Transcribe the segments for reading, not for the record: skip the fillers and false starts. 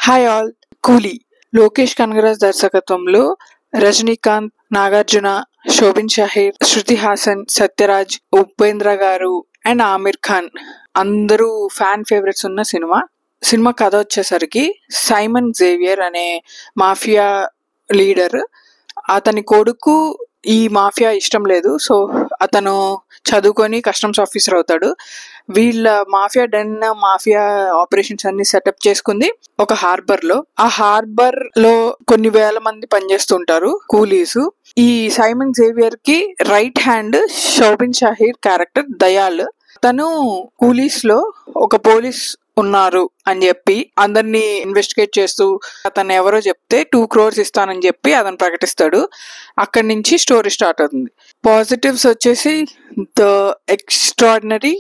Hi all. కూలీ లోకేష్ కనగరాజ్ దర్శకత్వంలో రజనీకాంత్, నాగార్జున, శోభిన్ షాహీర్, శృతి హాసన్, సత్యరాజ్, ఉపేంద్ర గారు అండ్ ఆమిర్ ఖాన్ అందరూ ఫ్యాన్ ఫేవరెట్స్ ఉన్న సినిమా కథ వచ్చేసరికి సైమన్ జేవియర్ అనే మాఫియా లీడర్, అతని కొడుకు ఈ మాఫియా ఇష్టం లేదు. సో అతను చదువుకొని కస్టమ్స్ ఆఫీసర్ అవుతాడు. వీళ్ళ మాఫియా ఆపరేషన్స్ అన్ని సెటప్ చేసుకుంది ఒక హార్బర్ లో. ఆ హార్బర్ లో కొన్ని వేల మంది పనిచేస్తుంటారు కూలీస్. ఈ సైమన్ జేవియర్ కి right hand Soubin Shaheer character Dayal. తను కూలీస్ లో ఒక పోలీస్ ఉన్నారు అని చెప్పి అందరినీ ఇన్వెస్టిగేట్ చేస్తూ అతను ఎవరో చెప్తే 2 crores ఇస్తానని చెప్పి అతను ప్రకటిస్తాడు. అక్కడి నుంచి స్టోరీ స్టార్ట్ అవుతుంది. పాజిటివ్స్ వచ్చేసి the extraordinary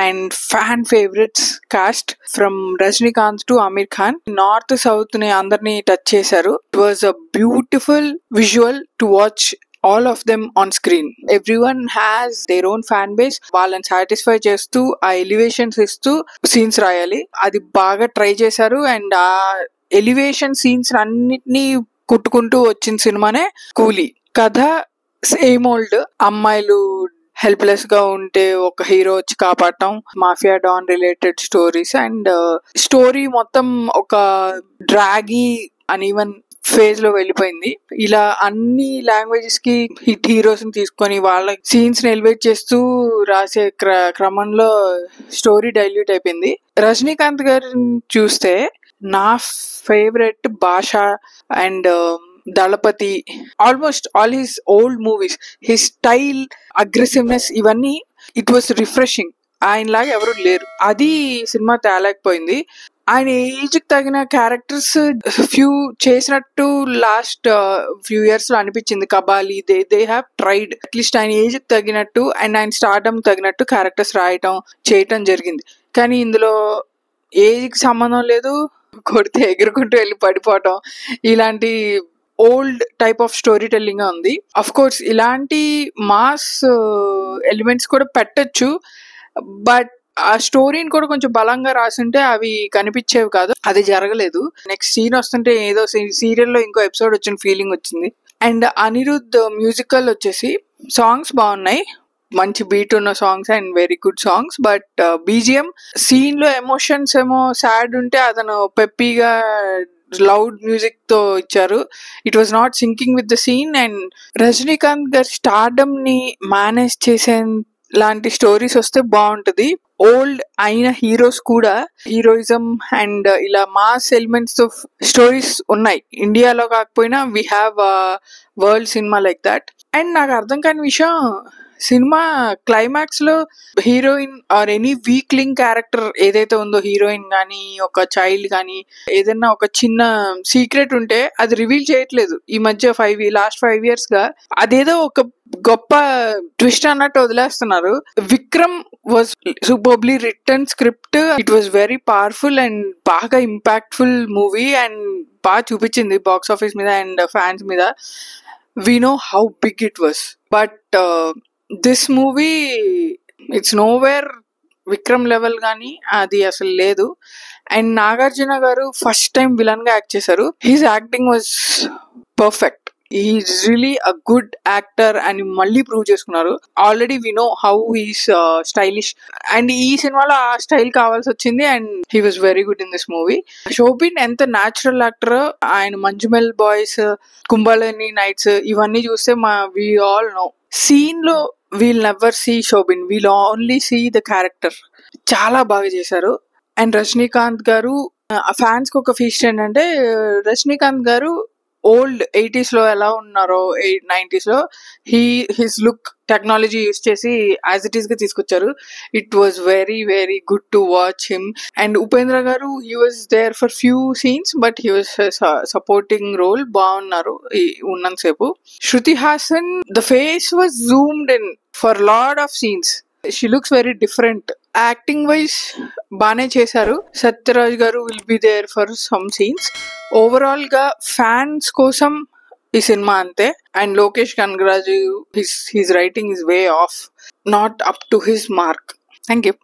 and fan favourites cast from Rajinikanth to Aamir Khan. North south ని అందరినీ టచ్ చేశారు. It was a beautiful visual to watch all of them on screen. Everyone has their own fan base. వాళ్ళని satisfy చేస్తూ ఆ elevations ఇస్తూ scenes రాయాలి. అది బాగా ట్రై చేశారు. అండ్ ఆ ఎలివేషన్ సీన్స్ అన్నిటినీ కుట్టుకుంటూ వచ్చిన సినిమానే కూలీ. కథ సేమ్ ఓల్డ్. అమ్మాయిలు హెల్ప్లెస్ గా ఉంటే ఒక హీరో వచ్చి కాపాడటం, mafia don related stories. And story మొత్తం ఒక డ్రాగీ అన్ఈవెన్ ఫేజ్ లో వెళ్ళిపోయింది. ఇలా అన్ని లాంగ్వేజెస్ కి హిట్ హీరోస్ ని తీసుకొని వాళ్ళ సీన్స్ ని ఎలివేట్ చేస్తూ రాసే క్రమంలో స్టోరీ డైల్యూట్ అయిపోయింది. రజనీకాంత్ గారిని చూస్తే నా favourite Baasha and Thalapathi, almost all his old movies, his style, aggressiveness, ఇవన్నీ ఇట్ వాస్ రిఫ్రెషింగ్. ఆయనలాగా ఎవరు లేరు. అది సినిమా తేలేకపోయింది. ఆయన ఏజ్ కి తగిన క్యారెక్టర్స్ ఫ్యూ చేసినట్టు లాస్ట్ ఫ్యూ ఇయర్స్ లో అనిపించింది. Kabali, they have tried at least ఆయన ఏజ్ కి తగినట్టు అండ్ ఆయన స్టార్డమ్ తగినట్టు క్యారెక్టర్స్ చేయటం జరిగింది. కానీ ఇందులో ఏజ్ కి సంబంధం లేదు, కొడితే ఎగురుకుంటూ వెళ్ళి పడిపోవటం, ఇలాంటి old type of story telling గా ఉంది. అఫ్ కోర్స్ ఇలాంటి మాస్ ఎలిమెంట్స్ కూడా పెట్టచ్చు, బట్ ఆ స్టోరీని కూడా కొంచెం బలంగా రాసుంటే అవి కనిపించేవి కాదు. అది జరగలేదు. నెక్స్ట్ సీన్ వస్తుంటే ఏదో సీరియల్లో ఇంకో ఎపిసోడ్ వచ్చిన ఫీలింగ్ వచ్చింది. అండ్ అనిరుద్ధ్ మ్యూజికల్ వచ్చేసి సాంగ్స్ బాగున్నాయి, మంచి బీట్ ఉన్న songs and very good songs. But BGM scene లో ఎమోషన్స్ ఏమో సాడ్ ఉంటే అతను పెప్పీగా లౌడ్ మ్యూజిక్ తో ఇచ్చారు. It was not syncing with the scene. And Rajinikanth గారి స్టార్డమ్ ని మేనేజ్ చేసే లాంటి స్టోరీస్ వస్తే బాగుంటది. ఓల్డ్ అయిన హీరోస్ కూడా హీరోయిజం అండ్ ఇలా మాస్ ఎలిమెంట్స్ ఆఫ్ స్టోరీస్ ఉన్నాయి. ఇండియాలో కాకపోయినా we have world cinema like that. And నాకు అర్థం కాని విషయం, సినిమా క్లైమాక్స్ లో heroine or any weak link character ఏదైతే ఉందో, హీరోయిన్ కానీ ఒక చైల్డ్ కానీ ఏదైనా ఒక చిన్న సీక్రెట్ ఉంటే అది రివీల్ చేయట్లేదు. ఈ మధ్య లాస్ట్ 5 years గా అదేదో ఒక గొప్ప ట్విస్ట్ అన్నట్టు వదిలేస్తున్నారు. Vikram was superbly return script. It was very powerful and బాగా ఇంపాక్ట్ఫుల్ మూవీ అండ్ బాగా చూపించింది బాక్స్ ఆఫీస్ మీద అండ్ ఫ్యాన్స్ మీద. We know how big it was, but this movie, it's nowhere Vikram level గానీ అది అసలు లేదు. And Nagarjuna garu first time villain గా యాక్ట్ చేశారు. His acting was perfect. Is really a good actor అని మళ్ళీ ప్రూవ్ చేసుకున్నారు. Already we know how he's stylish and ఈ సినిమాలో ఆ స్టైల్ కావాల్సి వచ్చింది and he was very good in this movie. Soubin ఎంత న్యాచురల్ యాక్టర్. ఆయన మంజుమెల్ బాయ్స్, కుంభలని నైట్స్ ఇవన్నీ చూస్తే వి ఆల్ నో. సీన్ లో we'll never see Soubin, we'll only see the character. చాలా బాగా చేశారు. అండ్ రజనీకాంత్ గారు ఫ్యాన్స్ కి ఒక ఫీస్ట్ ఏంటంటే, రజనీకాంత్ గారు ఓల్డ్ 80s లో ఎలా ఉన్నారో 90s లో హిస్ లుక్ టెక్నాలజీ యూస్ చేసి యాజ్ ఇట్ ఈస్ గా తీసుకొచ్చారు. It was very very good to watch him. And Upendra garu, he was there for few scenes but he was supporting role. బాగున్నారు ఉన్నంతసేపు. Shruti Haasan, the face was zoomed in for lot of scenes. She looks very different. Acting wise బానే చేశారు. Sathyaraj garu will be there for some scenes. Overall గా fans కోసం ఈ cinema అంతే. And Lokesh Kanagaraj, his writing is way of, not up to his mark. Thank you.